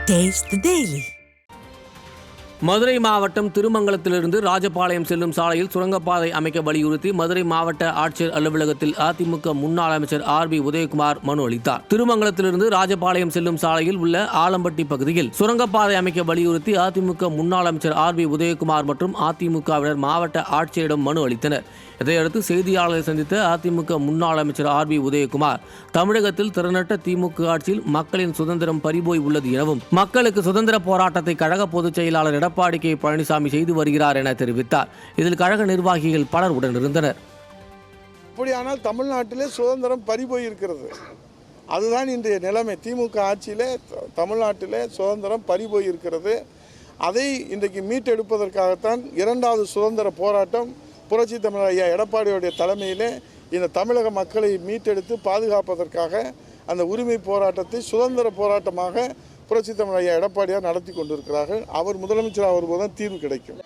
Taste the Daily. Madurai மாவட்டம் திருமங்கலத்திலிருந்து ராஜபாளையம் செல்லும் சாலையில் சுரங்கப்பாதை அமைக்க வலியுறுத்தி மதுரை மாவட்ட ஆட்சியர் அலுவலகத்தில் அதிமுக முன்னாள் அமைச்சர் ஆர்.பி. உதயகுமார் மனு அளித்தார். திருமங்கலத்திலிருந்து ராஜபாளையம் செல்லும் சாலையில் உள்ள ஆலம்பட்டி பகுதியில் சுரங்கப்பாதை அமைக்க வலியுறுத்தி அதிமுக முன்னாள் அமைச்சர் ஆர்.பி. உதயகுமார் மற்றும் அதிமுகவினர் மாவட்ட ஆட்சியரிடம் மனு அளித்தனர். இதையடுத்து செய்தியாளர்களை சந்தித்த அதிமுக முன்னாள் அமைச்சர் ஆர்.பி. உதயகுமார், தமிழகத்தில் திறனற்ற திமுக ஆட்சியில் மக்களின் சுதந்திரம் பறிபோய் உள்ளது எனவும் மக்களுக்கு சுதந்திர போராட்டத்தை கழக பொதுச் செயலாளர் எடப்பாடி கே. பழனிசாமி செய்து வருகிறார் என தெரிவித்தார். இதில் கழக நிர்வாகிகள் பலர் உடனிருந்தனர். அப்படியானால் தமிழ்நாட்டிலே சுதந்திரம் பறிபோய் இருக்கிறது. அதுதான் இன்றைய நிலைமை. திமுக ஆட்சியிலே தமிழ்நாட்டிலே சுதந்திரம் பறிபோய் இருக்கிறது. அதை இன்றைக்கு மீட்டெடுப்பதற்காகத்தான் இரண்டாவது சுதந்திர போராட்டம் புரட்சி தமிழர் ஐயா எடப்பாடியுடைய தலைமையிலே இந்த தமிழக மக்களை மீட்டெடுத்து பாதுகாப்பதற்காக அந்த உரிமை போராட்டத்தை சுதந்திர போராட்டமாக புரட்சி தமிழர் ஐயா எடப்பாடியார் நடத்தி கொண்டிருக்கிறார்கள். அவர் முதலமைச்சர் ஆகும்போது தான் தீர்வு கிடைக்கும்.